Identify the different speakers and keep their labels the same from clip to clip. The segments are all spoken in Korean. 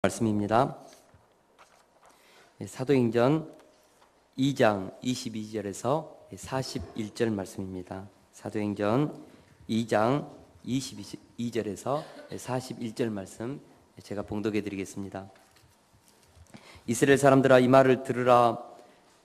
Speaker 1: 말씀입니다. 사도행전 2장 22절에서 41절 말씀입니다. 사도행전 2장 22절에서 41절 말씀 제가 봉독해 드리겠습니다. 이스라엘 사람들아, 이 말을 들으라.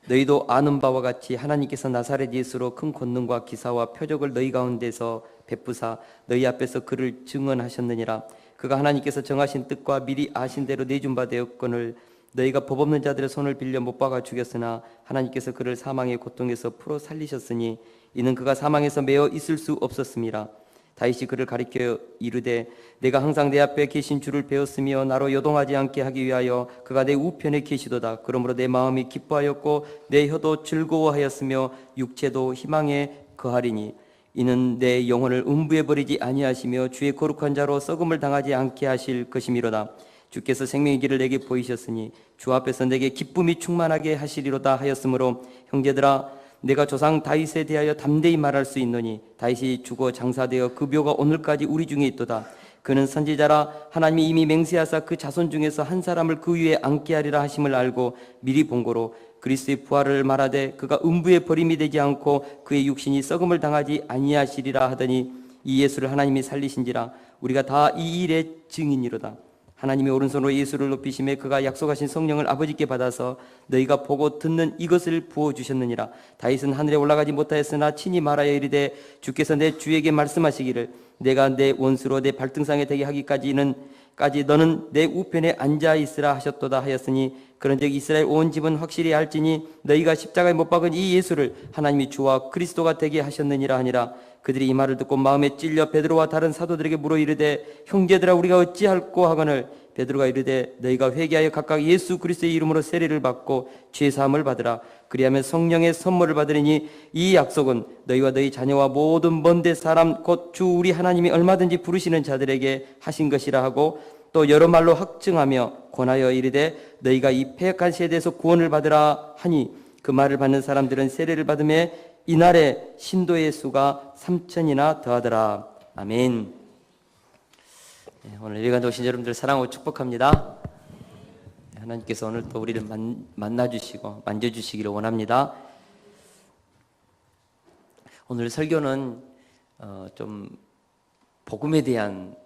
Speaker 1: 너희도 아는 바와 같이 하나님께서 나사렛 예수로 큰 권능과 기사와 표적을 너희 가운데서 베푸사 너희 앞에서 그를 증언하셨느니라. 그가 하나님께서 정하신 뜻과 미리 아신 대로 내준 바 되었거늘 너희가 법 없는 자들의 손을 빌려 못 박아 죽였으나 하나님께서 그를 사망의 고통에서 풀어 살리셨으니 이는 그가 사망에서 매어 있을 수 없었음이라. 다윗이 그를 가리켜 이르되 내가 항상 내 앞에 계신 주를 배웠으며 나로 요동하지 않게 하기 위하여 그가 내 우편에 계시도다. 그러므로 내 마음이 기뻐하였고 내 혀도 즐거워하였으며 육체도 희망에 거하리니 이는 내 영혼을 음부에 버리지 아니하시며 주의 거룩한 자로 썩음을 당하지 않게 하실 것이미로다. 주께서 생명의 길을 내게 보이셨으니 주 앞에서 내게 기쁨이 충만하게 하시리로다 하였으므로 형제들아, 내가 조상 다윗에 대하여 담대히 말할 수 있노니 다윗이 죽어 장사되어 그 묘가 오늘까지 우리 중에 있도다. 그는 선지자라 하나님이 이미 맹세하사 그 자손 중에서 한 사람을 그 위에 앉게 하리라 하심을 알고 미리 본고로 그리스도의 부활을 말하되 그가 음부에 버림이 되지 않고 그의 육신이 썩음을 당하지 아니하시리라 하더니 이 예수를 하나님이 살리신지라. 우리가 다 이 일의 증인이로다. 하나님의 오른손으로 예수를 높이심에 그가 약속하신 성령을 아버지께 받아서 너희가 보고 듣는 이것을 부어주셨느니라. 다윗은 하늘에 올라가지 못하였으나 친히 말하여 이르되 주께서 내 주에게 말씀하시기를 내가 내 원수로 내 발등상에 되게 하기까지 너는 내 우편에 앉아 있으라 하셨도다 하였으니 그런즉 이스라엘 온 집은 확실히 알지니 너희가 십자가에 못 박은 이 예수를 하나님이 주와 그리스도가 되게 하셨느니라 하니라. 그들이 이 말을 듣고 마음에 찔려 베드로와 다른 사도들에게 물어 이르되 형제들아, 우리가 어찌할꼬 하거늘 베드로가 이르되 너희가 회개하여 각각 예수 그리스도의 이름으로 세례를 받고 죄 사함을 받으라. 그리하면 성령의 선물을 받으리니 이 약속은 너희와 너희 자녀와 모든 먼데 사람 곧 주 우리 하나님이 얼마든지 부르시는 자들에게 하신 것이라 하고 또 여러 말로 확증하며 권하여 이르되 너희가 이 패역한 세대에서 구원을 받으라 하니 그 말을 받는 사람들은 세례를 받음에 이날에 신도의 수가 3,000이나 더하더라. 아멘. 오늘 예배관에 오신 여러분들 사랑하고 축복합니다. 하나님께서 오늘 또 우리를 만나주시고 만져주시기를 원합니다. 오늘 설교는 좀 복음에 대한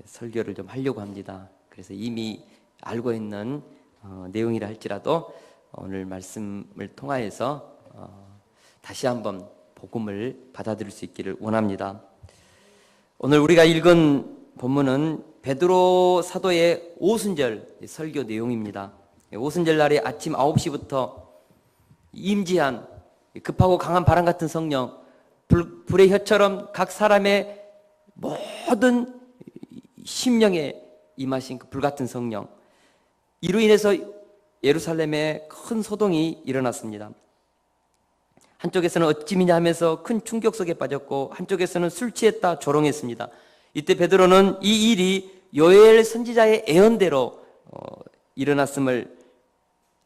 Speaker 1: 설교를 좀 하려고 합니다. 그래서 이미 알고 있는 내용이라 할지라도 오늘 말씀을 통하여서 다시 한번 복음을 받아들일 수 있기를 원합니다. 오늘 우리가 읽은 본문은 베드로 사도의 오순절 설교 내용입니다. 오순절 날에 아침 9시부터 임재한 급하고 강한 바람 같은 성령, 불의 혀처럼 각 사람의 모든 심령에 임하신 그 불같은 성령, 이로 인해서 예루살렘에 큰 소동이 일어났습니다. 한쪽에서는 어찌미냐 하면서 큰 충격 속에 빠졌고 한쪽에서는 술 취했다 조롱했습니다. 이때 베드로는 이 일이 요엘 선지자의 예언대로 일어났음을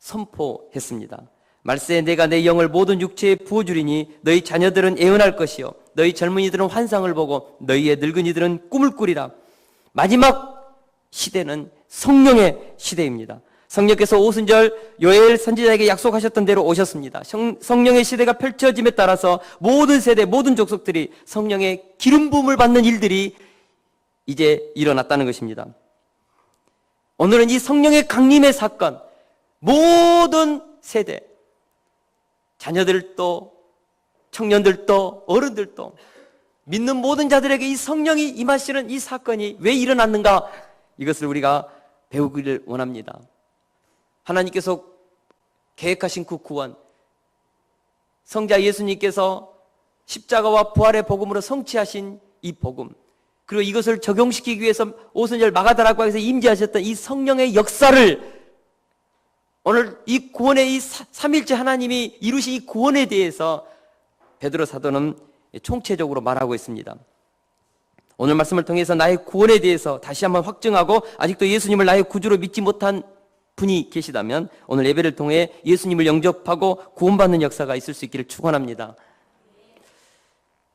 Speaker 1: 선포했습니다. 말세에 내가 내 영을 모든 육체에 부어주리니 너희 자녀들은 예언할 것이요 너희 젊은이들은 환상을 보고 너희의 늙은이들은 꿈을 꾸리라. 마지막 시대는 성령의 시대입니다. 성령께서 오순절 요엘 선지자에게 약속하셨던 대로 오셨습니다. 성령의 시대가 펼쳐짐에 따라서 모든 세대, 모든 족속들이 성령의 기름 부음을 받는 일들이 이제 일어났다는 것입니다. 오늘은 이 성령의 강림의 사건, 모든 세대, 자녀들도 청년들도 어른들도 믿는 모든 자들에게 이 성령이 임하시는 이 사건이 왜 일어났는가, 이것을 우리가 배우기를 원합니다. 하나님께서 계획하신 그 구원, 성자 예수님께서 십자가와 부활의 복음으로 성취하신 이 복음, 그리고 이것을 적용시키기 위해서 오순절 마가다락방에서 임재하셨던 이 성령의 역사를 오늘 이 구원의 이 삼일째 하나님이 이루신 이 구원에 대해서 베드로 사도는 총체적으로 말하고 있습니다. 오늘 말씀을 통해서 나의 구원에 대해서 다시 한번 확증하고 아직도 예수님을 나의 구주로 믿지 못한 분이 계시다면 오늘 예배를 통해 예수님을 영접하고 구원받는 역사가 있을 수 있기를 축원합니다.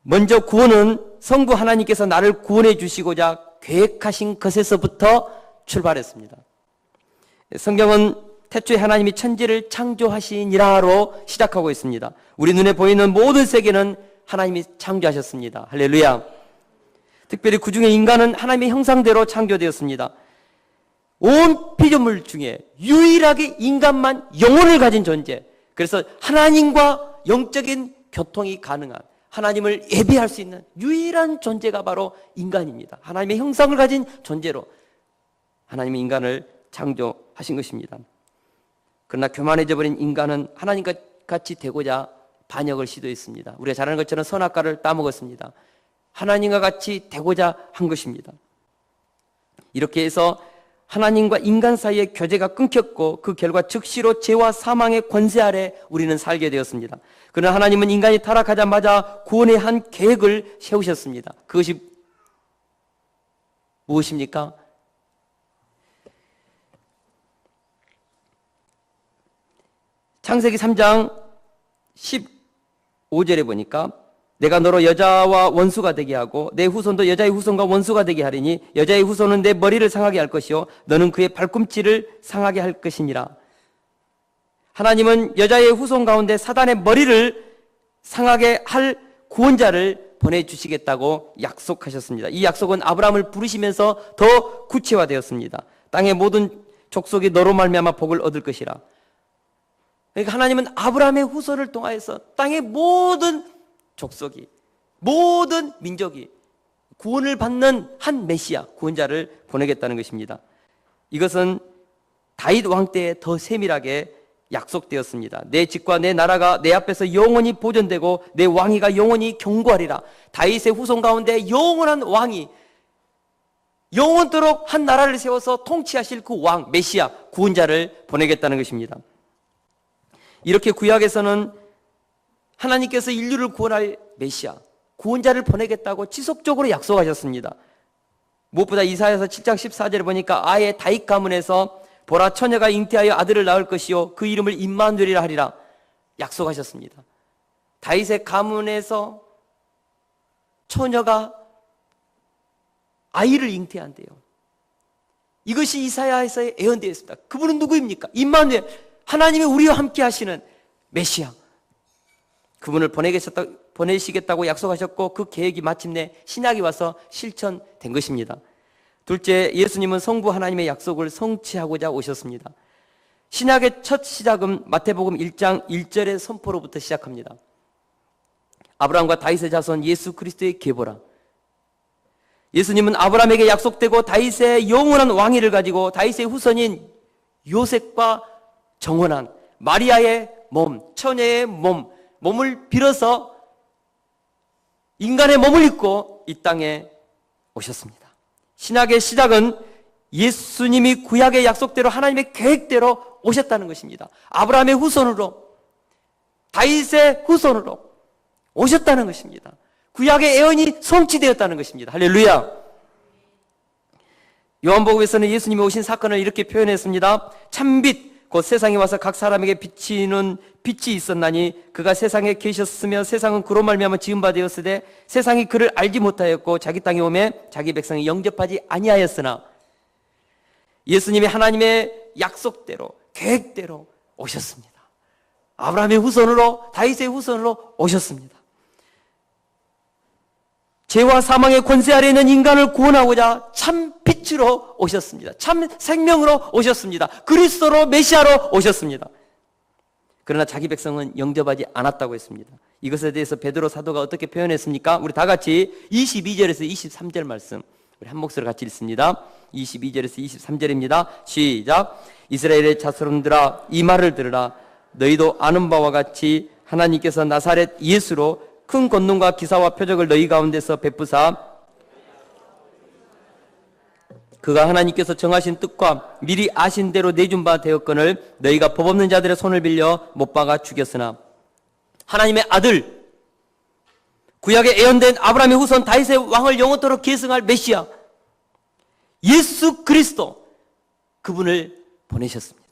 Speaker 1: 먼저 구원은 성부 하나님께서 나를 구원해 주시고자 계획하신 것에서부터 출발했습니다. 성경은 태초에 하나님이 천지를 창조하시니라로 시작하고 있습니다. 우리 눈에 보이는 모든 세계는 하나님이 창조하셨습니다. 할렐루야. 특별히 그 중에 인간은 하나님의 형상대로 창조되었습니다. 온 피조물 중에 유일하게 인간만 영혼을 가진 존재, 그래서 하나님과 영적인 교통이 가능한, 하나님을 예배할 수 있는 유일한 존재가 바로 인간입니다. 하나님의 형상을 가진 존재로 하나님이 인간을 창조하신 것입니다. 그러나 교만해져 버린 인간은 하나님과 같이 되고자 반역을 시도했습니다. 우리가 잘 아는 것처럼 선악과를 따먹었습니다. 하나님과 같이 되고자 한 것입니다. 이렇게 해서 하나님과 인간 사이의 교제가 끊겼고 그 결과 즉시로 죄와 사망의 권세 아래 우리는 살게 되었습니다. 그러나 하나님은 인간이 타락하자마자 구원의 한 계획을 세우셨습니다. 그것이 무엇입니까? 창세기 3장 15절에 보니까 내가 너로 여자와 원수가 되게 하고 내 후손도 여자의 후손과 원수가 되게 하리니 여자의 후손은 내 머리를 상하게 할 것이요 너는 그의 발꿈치를 상하게 할 것이니라. 하나님은 여자의 후손 가운데 사단의 머리를 상하게 할 구원자를 보내주시겠다고 약속하셨습니다. 이 약속은 아브라함을 부르시면서 더 구체화되었습니다. 땅의 모든 족속이 너로 말미암아 복을 얻을 것이라. 그러니까 하나님은 아브라함의 후손을 통하여서 땅의 모든 족속이, 모든 민족이 구원을 받는 한 메시아, 구원자를 보내겠다는 것입니다. 이것은 다윗 왕 때에 더 세밀하게 약속되었습니다. 내 집과 내 나라가 내 앞에서 영원히 보존되고 내 왕위가 영원히 경고하리라. 다윗의 후손 가운데 영원한 왕이 영원토록 한 나라를 세워서 통치하실 그 왕, 메시아, 구원자를 보내겠다는 것입니다. 이렇게 구약에서는 하나님께서 인류를 구원할 메시아, 구원자를 보내겠다고 지속적으로 약속하셨습니다. 무엇보다 이사야서 7장 14절에 보니까 아예 다윗 가문에서 보라 처녀가 잉태하여 아들을 낳을 것이요 그 이름을 임마누엘이라 하리라 약속하셨습니다. 다윗의 가문에서 처녀가 아이를 잉태한대요. 이것이 이사야에서 예언되어 있습니다. 그분은 누구입니까? 임마누엘, 하나님이 우리와 함께 하시는 메시아. 그분을 보내시겠다고 약속하셨고 그 계획이 마침내 신약이 와서 실천된 것입니다. 둘째, 예수님은 성부 하나님의 약속을 성취하고자 오셨습니다. 신약의 첫 시작은 마태복음 1장 1절의 선포로부터 시작합니다. 아브라함과 다윗의 자손 예수 그리스도의 계보라. 예수님은 아브라함에게 약속되고 다윗의 영원한 왕위를 가지고 다윗의 후손인 요셉과 정혼한 마리아의 몸, 처녀의 몸을 빌어서 인간의 몸을 입고 이 땅에 오셨습니다. 신약의 시작은 예수님이 구약의 약속대로 하나님의 계획대로 오셨다는 것입니다. 아브라함의 후손으로, 다윗의 후손으로 오셨다는 것입니다. 구약의 예언이 성취되었다는 것입니다. 할렐루야. 요한복음에서는 예수님이 오신 사건을 이렇게 표현했습니다. 참빛 곧 세상에 와서 각 사람에게 비치는 빛이 있었나니 그가 세상에 계셨으며 세상은 그로 말미암아 지은 바 되었으되 세상이 그를 알지 못하였고 자기 땅에 오매 자기 백성이 영접하지 아니하였으나 예수님이 하나님의 약속대로 계획대로 오셨습니다. 아브라함의 후손으로 다윗의 후손으로 오셨습니다. 죄와 사망의 권세 아래 있는 인간을 구원하고자 참 빛으로 오셨습니다. 참 생명으로 오셨습니다. 그리스도로 메시아로 오셨습니다. 그러나 자기 백성은 영접하지 않았다고 했습니다. 이것에 대해서 베드로 사도가 어떻게 표현했습니까? 우리 다 같이 22절에서 23절 말씀 우리 한 목소리로 같이 읽습니다. 22절에서 23절입니다. 시작. 이스라엘의 자손들아 이 말을 들으라. 너희도 아는 바와 같이 하나님께서 나사렛 예수로 큰 권능과 기사와 표적을 너희 가운데서 베푸사 그가 하나님께서 정하신 뜻과 미리 아신 대로 내준 바 되었거늘 너희가 법 없는 자들의 손을 빌려 못 박아 죽였으나 하나님의 아들 구약에 예언된 아브라함의 후손 다윗의 왕을 영원토록 계승할 메시아 예수 그리스도 그분을 보내셨습니다.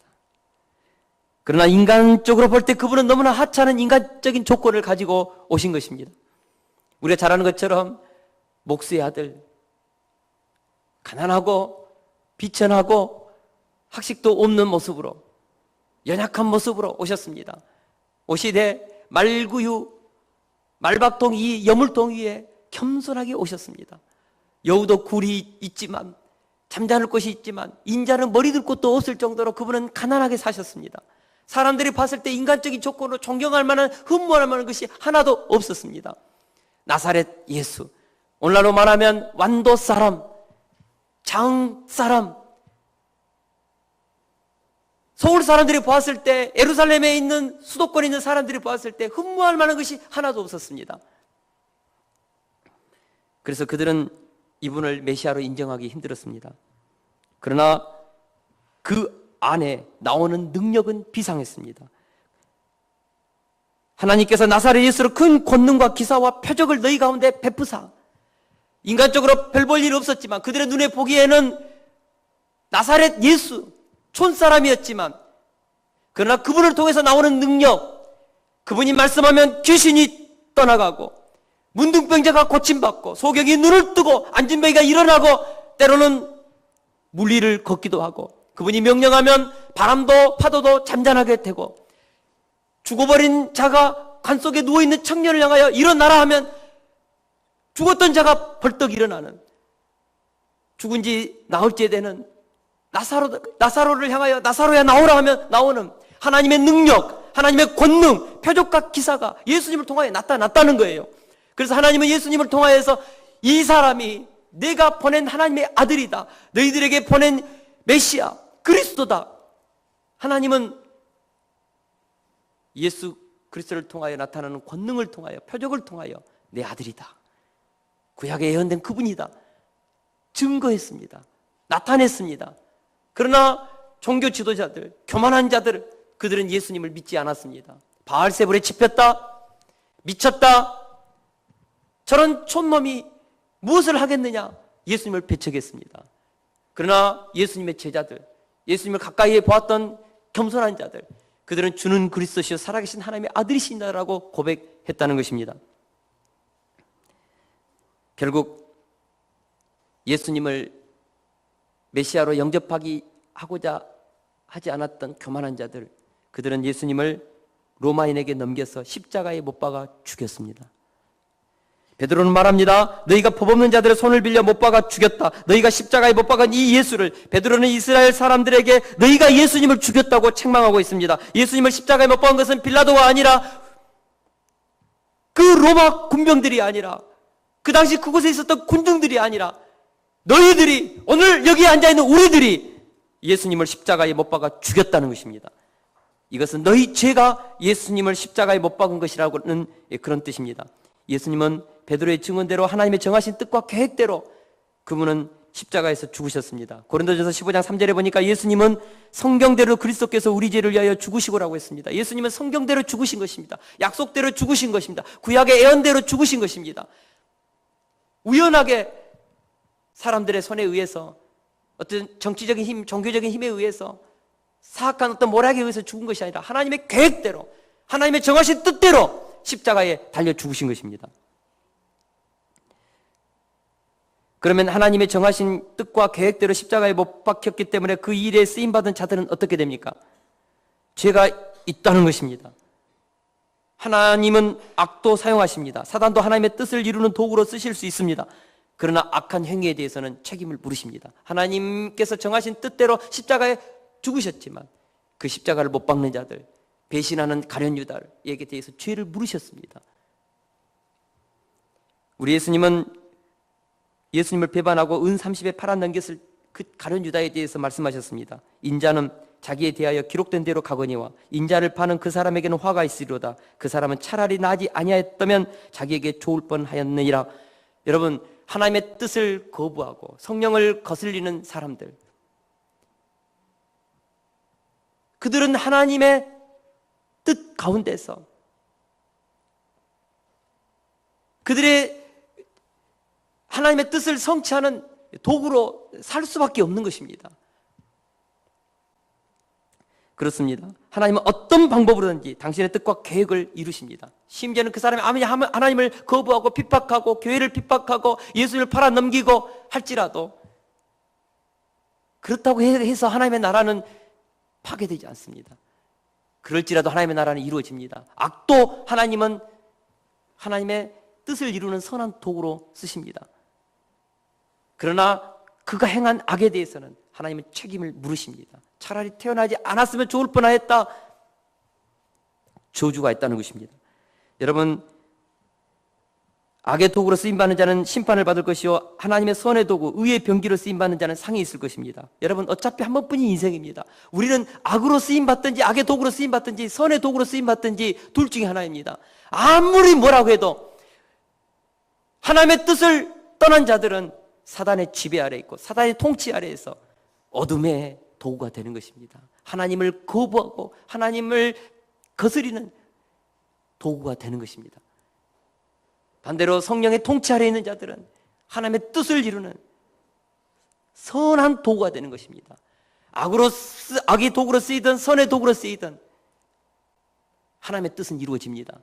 Speaker 1: 그러나 인간적으로 볼 때 그분은 너무나 하찮은 인간적인 조건을 가지고 오신 것입니다. 우리가 잘 아는 것처럼 목수의 아들, 가난하고 비천하고 학식도 없는 모습으로, 연약한 모습으로 오셨습니다. 오시되 말구유, 말밥통 이 여물통 위에 겸손하게 오셨습니다. 여우도 굴이 있지만, 잠자는 곳이 있지만, 인자는 머리 들 곳도 없을 정도로 그분은 가난하게 사셨습니다. 사람들이 봤을 때 인간적인 조건으로 존경할 만한, 흠모할 만한 것이 하나도 없었습니다. 나사렛 예수, 오늘날로 말하면 완도 사람, 장 사람. 서울 사람들이 보았을 때, 예루살렘에 있는 수도권에 있는 사람들이 보았을 때 흠모할 만한 것이 하나도 없었습니다. 그래서 그들은 이분을 메시아로 인정하기 힘들었습니다. 그러나 그 안에 나오는 능력은 비상했습니다. 하나님께서 나사렛 예수로 큰 권능과 기사와 표적을 너희 가운데 베푸사, 인간적으로 별 볼 일 없었지만 그들의 눈에 보기에는 나사렛 예수, 촌사람이었지만, 그러나 그분을 통해서 나오는 능력, 그분이 말씀하면 귀신이 떠나가고, 문둥병자가 고침받고, 소경이 눈을 뜨고, 안진뱅이가 일어나고, 때로는 물리를 걷기도 하고, 그분이 명령하면 바람도 파도도 잠잠하게 되고, 죽어버린 자가 관 속에 누워있는 청년을 향하여 일어나라 하면 죽었던 자가 벌떡 일어나는, 죽은 지 나흘째 되는 나사로를 향하여 나사로야 나오라 하면 나오는 하나님의 능력, 하나님의 권능, 표적과 기사가 예수님을 통하여 나타났다는 거예요. 그래서 하나님은 예수님을 통하여서 이 사람이 내가 보낸 하나님의 아들이다, 너희들에게 보낸 메시아 그리스도다. 하나님은 예수 그리스도를 통하여 나타나는 권능을 통하여, 표적을 통하여 내 아들이다, 구약에 예언된 그분이다 증거했습니다. 나타냈습니다. 그러나 종교 지도자들, 교만한 자들, 그들은 예수님을 믿지 않았습니다. 바알세불에 집혔다, 미쳤다, 저런 촌놈이 무엇을 하겠느냐, 예수님을 배척했습니다. 그러나 예수님의 제자들, 예수님을 가까이에 보았던 겸손한 자들, 그들은 주는 그리스도시요 살아계신 하나님의 아들이신다라고 고백했다는 것입니다. 결국 예수님을 메시아로 영접하고자 하지 않았던 교만한 자들, 그들은 예수님을 로마인에게 넘겨서 십자가에 못 박아 죽였습니다. 베드로는 말합니다. 너희가 법 없는 자들의 손을 빌려 못 박아 죽였다. 너희가 십자가에 못 박은 이 예수를, 베드로는 이스라엘 사람들에게 너희가 예수님을 죽였다고 책망하고 있습니다. 예수님을 십자가에 못 박은 것은 빌라도가 아니라, 그 로마 군병들이 아니라, 그 당시 그곳에 있었던 군중들이 아니라, 너희들이, 오늘 여기에 앉아있는 우리들이 예수님을 십자가에 못 박아 죽였다는 것입니다. 이것은 너희 죄가 예수님을 십자가에 못 박은 것이라고는 그런 뜻입니다. 예수님은 베드로의 증언대로 하나님의 정하신 뜻과 계획대로 그분은 십자가에서 죽으셨습니다. 고린도전서 15장 3절에 보니까 예수님은 성경대로 그리스도께서 우리 죄를 위하여 죽으시고라고 했습니다. 예수님은 성경대로 죽으신 것입니다. 약속대로 죽으신 것입니다. 구약의 예언대로 죽으신 것입니다. 우연하게 사람들의 손에 의해서, 어떤 정치적인 힘, 종교적인 힘에 의해서, 사악한 어떤 모략에 의해서 죽은 것이 아니라 하나님의 계획대로, 하나님의 정하신 뜻대로 십자가에 달려 죽으신 것입니다. 그러면 하나님의 정하신 뜻과 계획대로 십자가에 못 박혔기 때문에 그 일에 쓰임받은 자들은 어떻게 됩니까? 죄가 있다는 것입니다. 하나님은 악도 사용하십니다. 사단도 하나님의 뜻을 이루는 도구로 쓰실 수 있습니다. 그러나 악한 행위에 대해서는 책임을 물으십니다. 하나님께서 정하신 뜻대로 십자가에 죽으셨지만 그 십자가를 못 박는 자들, 배신하는 가룟 유다에게 대해서 죄를 물으셨습니다. 우리 예수님은 예수님을 배반하고 은 30에 팔아 넘겼을 그 가룟 유다에 대해서 말씀하셨습니다. 인자는 자기에 대하여 기록된 대로 가거니와 인자를 파는 그 사람에게는 화가 있으리로다. 그 사람은 차라리 나지 아니하였다면 자기에게 좋을 뻔하였느니라. 여러분, 하나님의 뜻을 거부하고 성령을 거슬리는 사람들, 그들은 하나님의 뜻 가운데서 그들의 하나님의 뜻을 성취하는 도구로 살 수밖에 없는 것입니다. 그렇습니다. 하나님은 어떤 방법으로든지 당신의 뜻과 계획을 이루십니다. 심지어는 그 사람이 하나님을 거부하고 핍박하고 교회를 핍박하고 예수를 팔아넘기고 할지라도 그렇다고 해서 하나님의 나라는 파괴되지 않습니다. 그럴지라도 하나님의 나라는 이루어집니다. 악도 하나님은 하나님의 뜻을 이루는 선한 도구로 쓰십니다. 그러나 그가 행한 악에 대해서는 하나님은 책임을 물으십니다. 차라리 태어나지 않았으면 좋을 뻔하였다. 저주가 있다는 것입니다. 여러분, 악의 도구로 쓰임받는 자는 심판을 받을 것이요 하나님의 선의 도구, 의의 병기로 쓰임받는 자는 상이 있을 것입니다. 여러분, 어차피 한 번뿐인 인생입니다. 우리는 악으로 쓰임받든지 악의 도구로 쓰임받든지 선의 도구로 쓰임받든지 둘 중에 하나입니다. 아무리 뭐라고 해도 하나님의 뜻을 떠난 자들은 사단의 지배 아래 있고 사단의 통치 아래에서 어둠의 도구가 되는 것입니다. 하나님을 거부하고 하나님을 거스리는 도구가 되는 것입니다. 반대로 성령의 통치 아래에 있는 자들은 하나님의 뜻을 이루는 선한 도구가 되는 것입니다. 악의 도구로 쓰이든 선의 도구로 쓰이든 하나님의 뜻은 이루어집니다.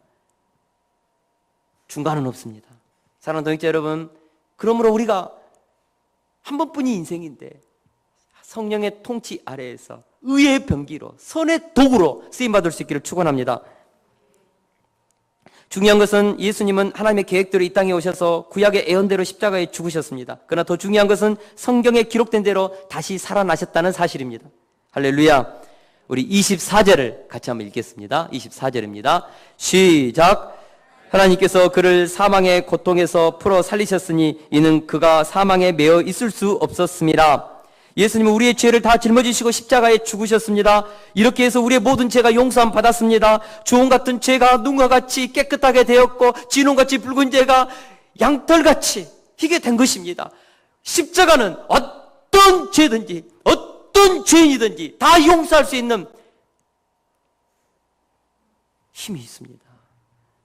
Speaker 1: 중간은 없습니다. 사랑하는 동역자 여러분, 그러므로 우리가 한 번뿐인 인생인데 성령의 통치 아래에서 의의 병기로 선의 도구로 쓰임받을 수 있기를 축원합니다. 중요한 것은 예수님은 하나님의 계획대로 이 땅에 오셔서 구약의 예언대로 십자가에 죽으셨습니다. 그러나 더 중요한 것은 성경에 기록된 대로 다시 살아나셨다는 사실입니다. 할렐루야. 우리 24절을 같이 한번 읽겠습니다. 24절입니다. 시작. 하나님께서 그를 사망의 고통에서 풀어 살리셨으니 이는 그가 사망에 매어 있을 수 없었습니다. 예수님은 우리의 죄를 다 짊어지시고 십자가에 죽으셨습니다. 이렇게 해서 우리의 모든 죄가 용서함 받았습니다. 주홍 같은 죄가 눈과 같이 깨끗하게 되었고 진홍같이 붉은 죄가 양털같이 희게 된 것입니다. 십자가는 어떤 죄든지 어떤 죄인이든지 다 용서할 수 있는 힘이 있습니다.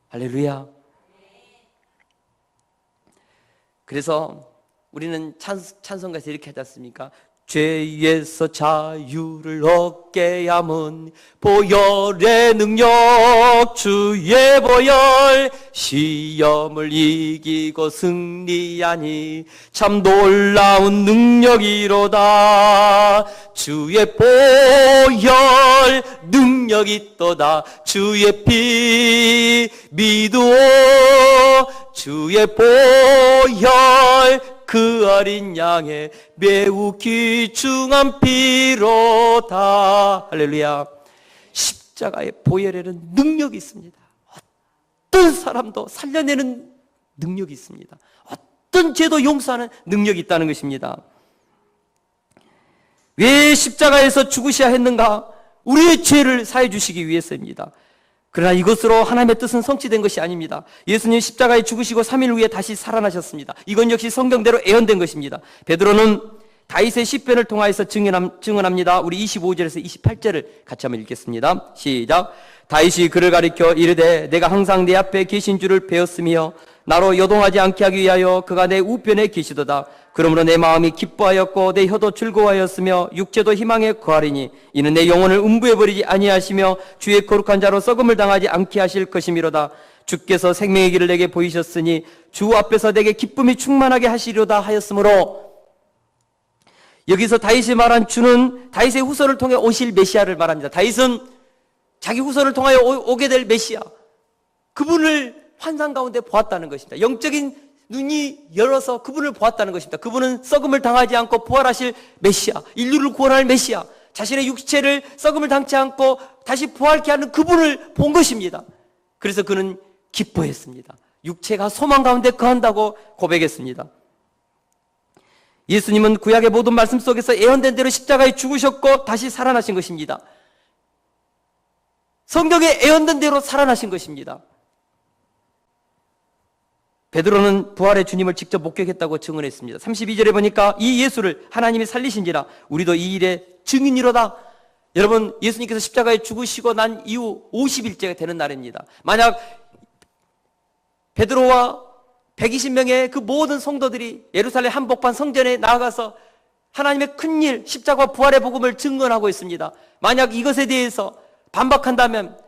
Speaker 1: 할렐루야. 그래서 우리는 찬송가에서 이렇게 하지 않습니까? 죄에서 자유를 얻게 함은 보혈의 능력 주의 보혈 시험을 이기고 승리하니 참 놀라운 능력이로다. 주의 보혈 능력이 있도다. 주의 피 믿으오. 주의 보혈 그 어린 양의 매우 귀중한 피로다. 할렐루야. 십자가의 보혈에는 능력이 있습니다. 어떤 사람도 살려내는 능력이 있습니다. 어떤 죄도 용서하는 능력이 있다는 것입니다. 왜 십자가에서 죽으셔야 했는가? 우리의 죄를 사해 주시기 위해서입니다. 그러나 이것으로 하나님의 뜻은 성취된 것이 아닙니다. 예수님 십자가에 죽으시고 3일 후에 다시 살아나셨습니다. 이건 역시 성경대로 예언된 것입니다. 베드로는 다윗의 시편을 통하여서 증언합니다. 우리 25절에서 28절을 같이 한번 읽겠습니다. 시작. 다윗이 그를 가리켜 이르되 내가 항상 내 앞에 계신 줄을 배웠으며 나로 요동하지 않게 하기 위하여 그가 내 우편에 계시도다. 그러므로 내 마음이 기뻐하였고 내 혀도 즐거워하였으며 육체도 희망에 거하리니 이는 내 영혼을 음부해버리지 아니하시며 주의 거룩한 자로 썩음을 당하지 않게 하실 것이미로다. 주께서 생명의 길을 내게 보이셨으니 주 앞에서 내게 기쁨이 충만하게 하시리로다 하였으므로, 여기서 다윗이 말한 주는 다윗의 후손을 통해 오실 메시아를 말합니다. 다윗은 자기 후손을 통하여 오게 될 메시아, 그분을 환상 가운데 보았다는 것입니다. 영적인 눈이 열어서 그분을 보았다는 것입니다. 그분은 썩음을 당하지 않고 부활하실 메시아, 인류를 구원할 메시아, 자신의 육체를 썩음을 당치 않고 다시 부활케 하는 그분을 본 것입니다. 그래서 그는 기뻐했습니다. 육체가 소망 가운데 거한다고 고백했습니다. 예수님은 구약의 모든 말씀 속에서 예언된 대로 십자가에 죽으셨고 다시 살아나신 것입니다. 성경에 예언된 대로 살아나신 것입니다. 베드로는 부활의 주님을 직접 목격했다고 증언했습니다. 32절에 보니까 이 예수를 하나님이 살리신지라 우리도 이 일의 증인이로다. 여러분, 예수님께서 십자가에 죽으시고 난 이후 50일째가 되는 날입니다. 만약 베드로와 120명의 그 모든 성도들이 예루살렘 한복판 성전에 나아가서 하나님의 큰일, 십자가와 부활의 복음을 증언하고 있습니다. 만약 이것에 대해서 반박한다면,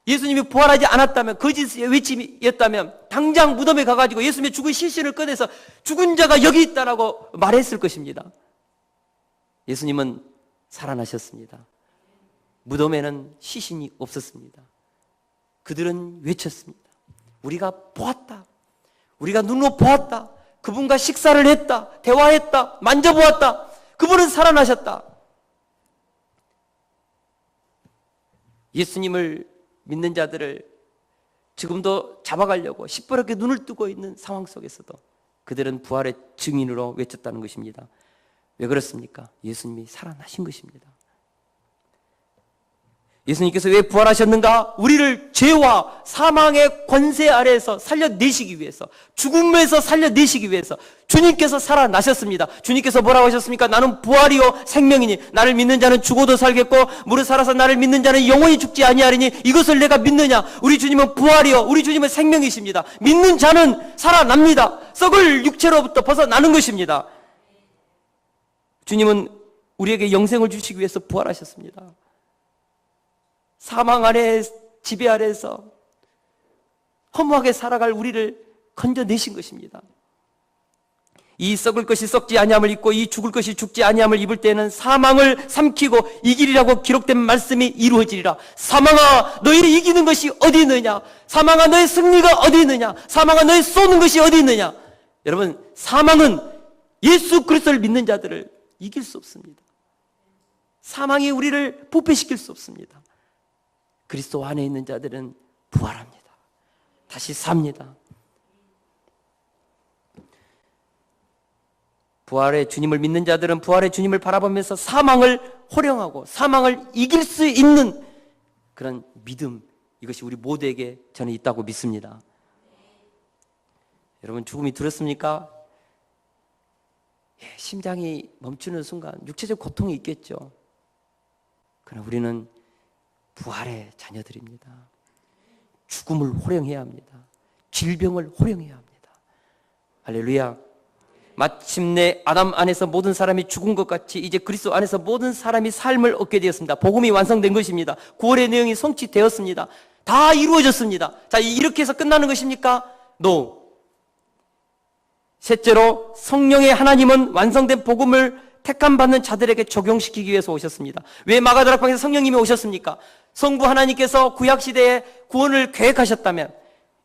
Speaker 1: 예수님이 부활하지 않았다면, 거짓의 외침이었다면 당장 무덤에 가가지고 예수님의 죽은 시신을 꺼내서 죽은 자가 여기 있다라고 말했을 것입니다. 예수님은 살아나셨습니다. 무덤에는 시신이 없었습니다. 그들은 외쳤습니다. 우리가 보았다. 우리가 눈으로 보았다. 그분과 식사를 했다. 대화했다. 만져보았다. 그분은 살아나셨다. 예수님을 믿는 자들을 지금도 잡아가려고 시퍼렇게 눈을 뜨고 있는 상황 속에서도 그들은 부활의 증인으로 외쳤다는 것입니다. 왜 그렇습니까? 예수님이 살아나신 것입니다. 예수님께서 왜 부활하셨는가? 우리를 죄와 사망의 권세 아래에서 살려내시기 위해서, 죽음에서 살려내시기 위해서 주님께서 살아나셨습니다. 주님께서 뭐라고 하셨습니까? 나는 부활이요 생명이니 나를 믿는 자는 죽어도 살겠고 무릇 살아서 나를 믿는 자는 영원히 죽지 아니하리니 이것을 내가 믿느냐? 우리 주님은 부활이요 우리 주님은 생명이십니다. 믿는 자는 살아납니다. 썩을 육체로부터 벗어나는 것입니다. 주님은 우리에게 영생을 주시기 위해서 부활하셨습니다. 사망 아래 지배 아래에서 허무하게 살아갈 우리를 건져내신 것입니다. 이 썩을 것이 썩지 아니함을 입고 이 죽을 것이 죽지 아니함을 입을 때는 사망을 삼키고 이기리라고 기록된 말씀이 이루어지리라. 사망아 너희를 이기는 것이 어디 있느냐? 사망아 너의 승리가 어디 있느냐? 사망아 너의 쏘는 것이 어디 있느냐? 여러분, 사망은 예수 그리스도를 믿는 자들을 이길 수 없습니다. 사망이 우리를 부패시킬 수 없습니다. 그리스도 안에 있는 자들은 부활합니다. 다시 삽니다. 부활의 주님을 믿는 자들은 부활의 주님을 바라보면서 사망을 호령하고 사망을 이길 수 있는 그런 믿음, 이것이 우리 모두에게 저는 있다고 믿습니다. 여러분, 죽음이 두렵습니까? 심장이 멈추는 순간 육체적 고통이 있겠죠. 그러나 우리는 부활의 자녀들입니다. 죽음을 호령해야 합니다. 질병을 호령해야 합니다. 할렐루야. 마침내 아담 안에서 모든 사람이 죽은 것 같이 이제 그리스도 안에서 모든 사람이 삶을 얻게 되었습니다. 복음이 완성된 것입니다. 구원의 내용이 성취되었습니다. 다 이루어졌습니다. 자, 이렇게 해서 끝나는 것입니까? No. 셋째로, 성령의 하나님은 완성된 복음을 택함 받는 자들에게 적용시키기 위해서 오셨습니다. 왜 마가다락방에서 성령님이 오셨습니까? 성부 하나님께서 구약시대에 구원을 계획하셨다면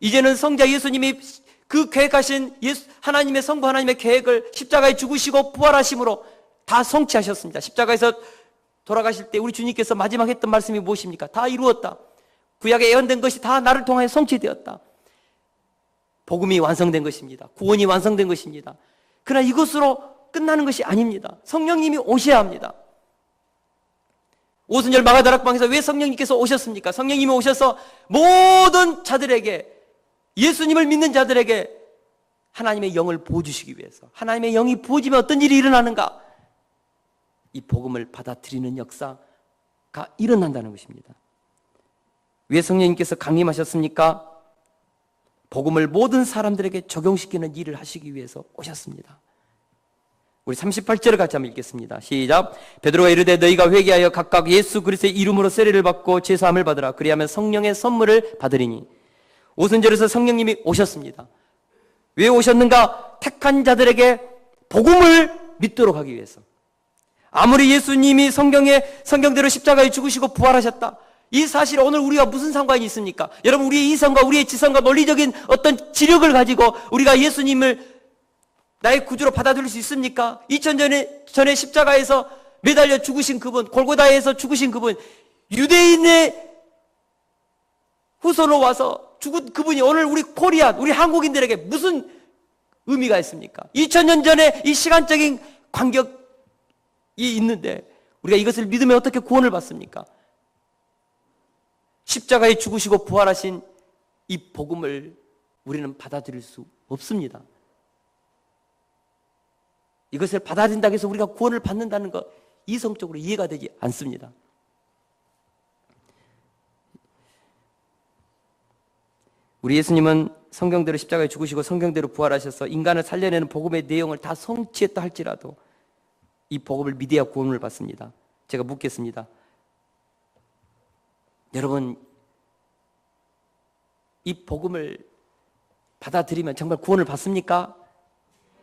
Speaker 1: 이제는 성자 예수님이 그 계획하신 하나님의 성부 하나님의 계획을 십자가에 죽으시고 부활하심으로 다 성취하셨습니다. 십자가에서 돌아가실 때 우리 주님께서 마지막 했던 말씀이 무엇입니까? 다 이루었다. 구약에 예언된 것이 다 나를 통하여 성취되었다. 복음이 완성된 것입니다. 구원이 완성된 것입니다. 그러나 이것으로 끝나는 것이 아닙니다. 성령님이 오셔야 합니다. 오순절 마가다락방에서 왜 성령님께서 오셨습니까? 성령님이 오셔서 모든 자들에게, 예수님을 믿는 자들에게 하나님의 영을 부어주시기 위해서, 하나님의 영이 부어지면 어떤 일이 일어나는가? 이 복음을 받아들이는 역사가 일어난다는 것입니다. 왜 성령님께서 강림하셨습니까? 복음을 모든 사람들에게 적용시키는 일을 하시기 위해서 오셨습니다. 우리 38절을 같이 한번 읽겠습니다. 시작. 베드로가 이르되 너희가 회개하여 각각 예수 그리스도의 이름으로 세례를 받고 제사함을 받으라. 그리하면 성령의 선물을 받으리니. 오순절에서 성령님이 오셨습니다. 왜 오셨는가? 택한 자들에게 복음을 믿도록 하기 위해서. 아무리 예수님이 성경대로 십자가에 죽으시고 부활하셨다, 이 사실에 오늘 우리가 무슨 상관이 있습니까? 여러분, 우리의 이성과 우리의 지성과 논리적인 어떤 지력을 가지고 우리가 예수님을 나의 구주로 받아들일 수 있습니까? 2000년 전에 십자가에서 매달려 죽으신 그분, 골고다에서 죽으신 그분, 유대인의 후손으로 와서 죽은 그분이 오늘 우리 코리안, 우리 한국인들에게 무슨 의미가 있습니까? 2000년 전에 이 시간적인 간격이 있는데 우리가 이것을 믿으면 어떻게 구원을 받습니까? 십자가에 죽으시고 부활하신 이 복음을 우리는 받아들일 수 없습니다. 이것을 받아들인다고 해서 우리가 구원을 받는다는 것, 이성적으로 이해가 되지 않습니다. 우리 예수님은 성경대로 십자가에 죽으시고 성경대로 부활하셔서 인간을 살려내는 복음의 내용을 다 성취했다 할지라도 이 복음을 믿어야 구원을 받습니다. 제가 묻겠습니다. 여러분, 이 복음을 받아들이면 정말 구원을 받습니까?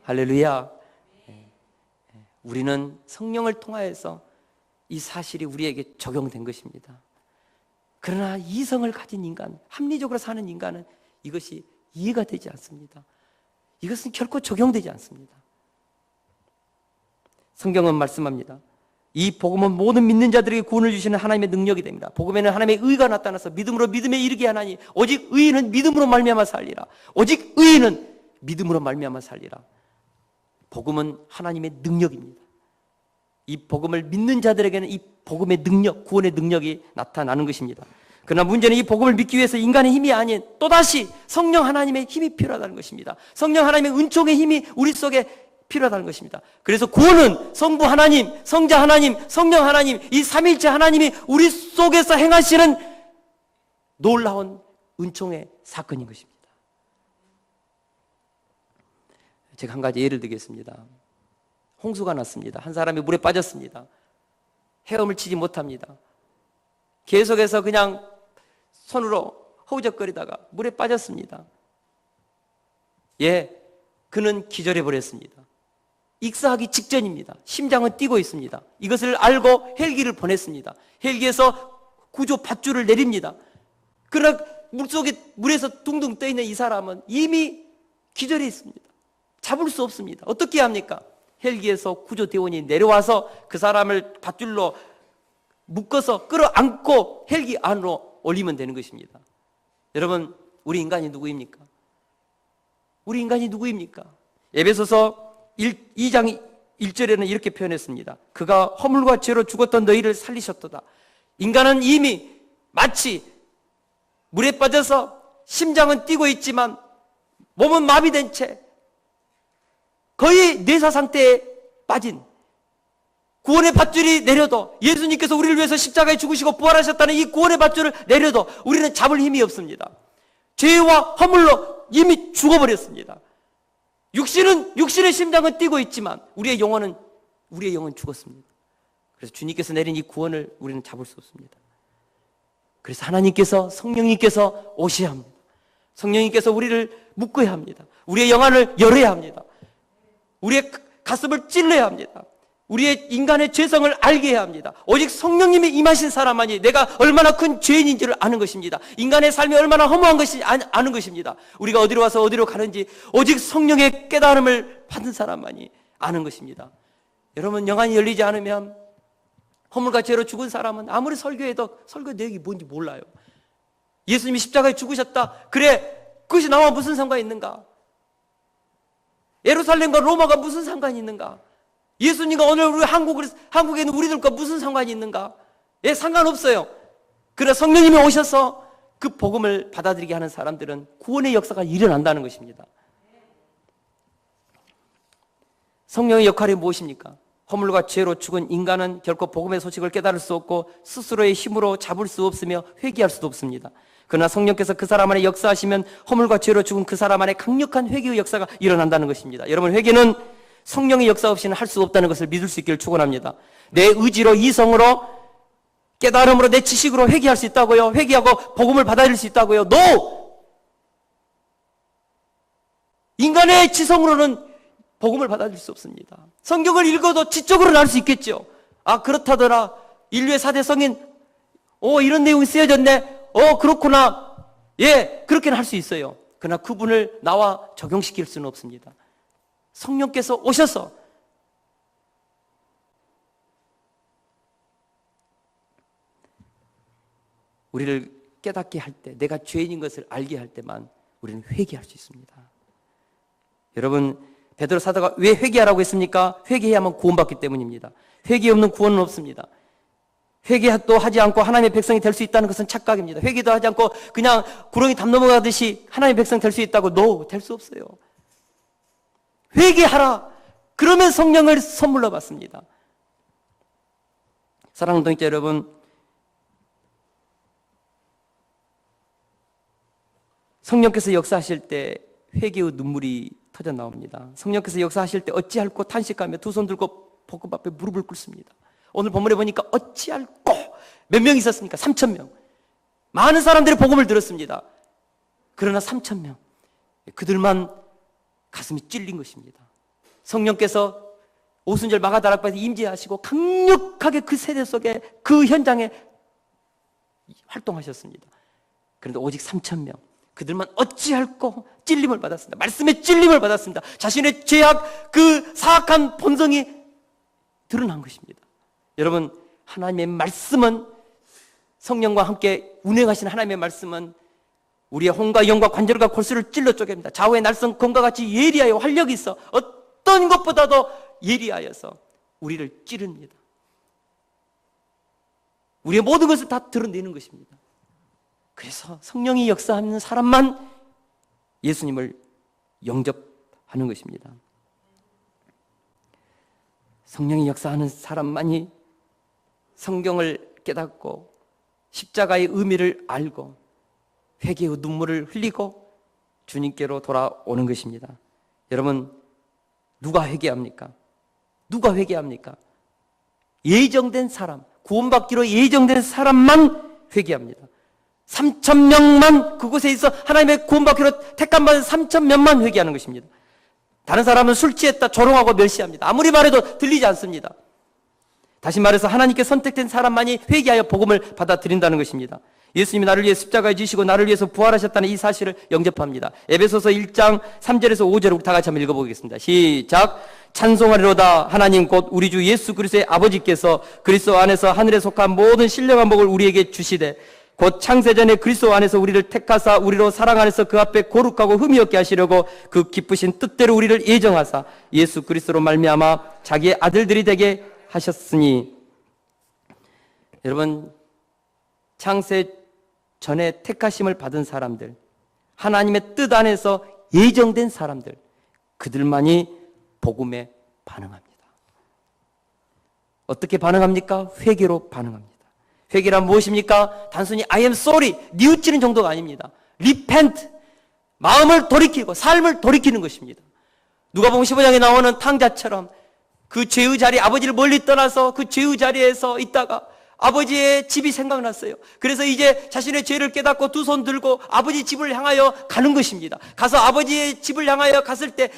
Speaker 1: 할렐루야. 우리는 성령을 통하여서 이 사실이 우리에게 적용된 것입니다. 그러나 이성을 가진 인간, 합리적으로 사는 인간은 이것이 이해가 되지 않습니다. 이것은 결코 적용되지 않습니다. 성경은 말씀합니다. 이 복음은 모든 믿는 자들에게 구원을 주시는 하나님의 능력이 됩니다. 복음에는 하나님의 의가 나타나서 믿음으로 믿음에 이르게 하나니 오직 의인은 믿음으로 말미암아 살리라. 오직 의인은 믿음으로 말미암아 살리라. 복음은 하나님의 능력입니다. 이 복음을 믿는 자들에게는 이 복음의 능력, 구원의 능력이 나타나는 것입니다. 그러나 문제는 이 복음을 믿기 위해서 인간의 힘이 아닌 또다시 성령 하나님의 힘이 필요하다는 것입니다. 성령 하나님의 은총의 힘이 우리 속에 필요하다는 것입니다. 그래서 구원은 성부 하나님, 성자 하나님, 성령 하나님, 이 삼위일체 하나님이 우리 속에서 행하시는 놀라운 은총의 사건인 것입니다. 제가 한 가지 예를 들겠습니다. 홍수가 났습니다. 한 사람이 물에 빠졌습니다. 헤엄을 치지 못합니다. 계속해서 그냥 손으로 허우적거리다가 물에 빠졌습니다. 그는 기절해 버렸습니다. 익사하기 직전입니다. 심장은 뛰고 있습니다. 이것을 알고 헬기를 보냈습니다. 헬기에서 구조 밧줄을 내립니다. 그러나 물에서 둥둥 떠 있는 이 사람은 이미 기절해 있습니다. 잡을 수 없습니다. 어떻게 합니까? 헬기에서 구조대원이 내려와서 그 사람을 밧줄로 묶어서 끌어안고 헬기 안으로 올리면 되는 것입니다. 여러분, 우리 인간이 누구입니까? 우리 인간이 누구입니까? 에베소서 2장 1절에는 이렇게 표현했습니다. 그가 허물과 죄로 죽었던 너희를 살리셨도다. 인간은 이미 마치 물에 빠져서 심장은 뛰고 있지만 몸은 마비된 채 거의 뇌사 상태에 빠진, 구원의 밧줄이 내려도, 예수님께서 우리를 위해서 십자가에 죽으시고 부활하셨다는 이 구원의 밧줄을 내려도 우리는 잡을 힘이 없습니다. 죄와 허물로 이미 죽어버렸습니다. 육신의 심장은 뛰고 있지만 우리의 영혼은 죽었습니다. 그래서 주님께서 내린 이 구원을 우리는 잡을 수 없습니다. 그래서 하나님께서, 성령님께서 오셔야 합니다. 성령님께서 우리를 묶어야 합니다. 우리의 영안을 열어야 합니다. 우리의 가슴을 찔러야 합니다. 우리의 인간의 죄성을 알게 해야 합니다. 오직 성령님이 임하신 사람만이 내가 얼마나 큰 죄인인지를 아는 것입니다. 인간의 삶이 얼마나 허무한 것인지 아는 것입니다. 우리가 어디로 와서 어디로 가는지 오직 성령의 깨달음을 받은 사람만이 아는 것입니다. 여러분, 영안이 열리지 않으면 허물과 죄로 죽은 사람은 아무리 설교해도 설교 내용이 뭔지 몰라요. 예수님이 십자가에 죽으셨다. 그래, 그것이 나와 무슨 상관이 있는가? 예루살렘과 로마가 무슨 상관이 있는가? 예수님과 오늘 우리 한국에 있는 우리들과 무슨 상관이 있는가? 상관없어요. 그러나 성령님이 오셔서 그 복음을 받아들이게 하는 사람들은 구원의 역사가 일어난다는 것입니다. 성령의 역할이 무엇입니까? 허물과 죄로 죽은 인간은 결코 복음의 소식을 깨달을 수 없고 스스로의 힘으로 잡을 수 없으며 회개할 수도 없습니다. 그러나 성령께서 그 사람 안에 역사하시면 허물과 죄로 죽은 그 사람 안에 강력한 회개의 역사가 일어난다는 것입니다. 여러분, 회개는 성령의 역사 없이는 할 수 없다는 것을 믿을 수 있기를 축원합니다. 내 의지로, 이성으로, 깨달음으로, 내 지식으로 회개할 수 있다고요? 회개하고 복음을 받아들일 수 있다고요? No! 인간의 지성으로는 복음을 받아들일 수 없습니다. 성경을 읽어도 지적으로는 알 수 있겠죠. 그렇다더라. 인류의 4대 성인, 이런 내용이 쓰여졌네. 그렇구나. 그렇게는 할 수 있어요. 그러나 그분을 나와 적용시킬 수는 없습니다. 성령께서 오셔서 우리를 깨닫게 할 때, 내가 죄인인 것을 알게 할 때만 우리는 회개할 수 있습니다. 여러분, 베드로 사도가 왜 회개하라고 했습니까? 회개해야만 구원받기 때문입니다. 회개 없는 구원은 없습니다. 회개도 하지 않고 하나님의 백성이 될 수 있다는 것은 착각입니다. 회개도 하지 않고 그냥 구렁이 담 넘어가듯이 하나님의 백성 될 수 있다고? No, 될 수 없어요. 회개하라. 그러면 성령을 선물로 받습니다. 사랑하는 동역자 여러분, 성령께서 역사하실 때 회개의 눈물이 터져 나옵니다. 성령께서 역사하실 때 어찌할꼬 탄식하며 두 손 들고 복음 앞에 무릎을 꿇습니다. 오늘 본문에 보니까 어찌할꼬 몇 명 있었습니까? 3,000명. 많은 사람들이 복음을 들었습니다. 그러나 3,000명. 그들만 가슴이 찔린 것입니다. 성령께서 오순절 마가다락방에서 임재하시고 강력하게 그 세대 속에 그 현장에 활동하셨습니다. 그런데 오직 3,000명, 그들만 어찌할꼬 찔림을 받았습니다. 말씀의 찔림을 받았습니다. 자신의 죄악, 그 사악한 본성이 드러난 것입니다. 여러분, 하나님의 말씀은, 성령과 함께 운행하신 하나님의 말씀은 우리의 혼과 영과 관절과 골수를 찔러 쪼갭니다. 좌우의 날선 검과 같이 예리하여 활력이 있어 어떤 것보다도 예리하여서 우리를 찌릅니다. 우리의 모든 것을 다 드러내는 것입니다. 그래서 성령이 역사하는 사람만 예수님을 영접하는 것입니다. 성령이 역사하는 사람만이 성경을 깨닫고 십자가의 의미를 알고 회개의 눈물을 흘리고 주님께로 돌아오는 것입니다. 여러분, 누가 회개합니까? 누가 회개합니까? 예정된 사람, 구원받기로 예정된 사람만 회개합니다. 3,000명만 그곳에 있어 하나님의 구원받기로 택함받은 3,000명만 회개하는 것입니다. 다른 사람은 술 취했다 조롱하고 멸시합니다. 아무리 말해도 들리지 않습니다. 다시 말해서 하나님께 선택된 사람만이 회개하여 복음을 받아들인다는 것입니다. 예수님이 나를 위해 십자가에 지시고 나를 위해서 부활하셨다는 이 사실을 영접합니다. 에베소서 1장 3절에서 5절을 우리 다 같이 한번 읽어보겠습니다. 시작. 찬송하리로다. 하나님 곧 우리 주 예수 그리스도의 아버지께서 그리스도 안에서 하늘에 속한 모든 신령한 복을 우리에게 주시되 곧 창세전에 그리스도 안에서 우리를 택하사 우리로 사랑 안에서 그 앞에 거룩하고 흠이 없게 하시려고 그 기쁘신 뜻대로 우리를 예정하사 예수 그리스도로 말미암아 자기의 아들들이 되게 하셨으니. 여러분, 창세 전에 택하심을 받은 사람들, 하나님의 뜻 안에서 예정된 사람들, 그들만이 복음에 반응합니다. 어떻게 반응합니까? 회개로 반응합니다. 회개란 무엇입니까? 단순히 I am sorry, 뉘우치는 정도가 아닙니다. repent, 마음을 돌이키고 삶을 돌이키는 것입니다. 누가복음 15장에 나오는 탕자처럼 그 죄의 자리, 아버지를 멀리 떠나서 그 죄의 자리에서 있다가 아버지의 집이 생각났어요. 그래서 이제 자신의 죄를 깨닫고 두 손 들고 아버지 집을 향하여 가는 것입니다. 가서 아버지의 집을 향하여 갔을 때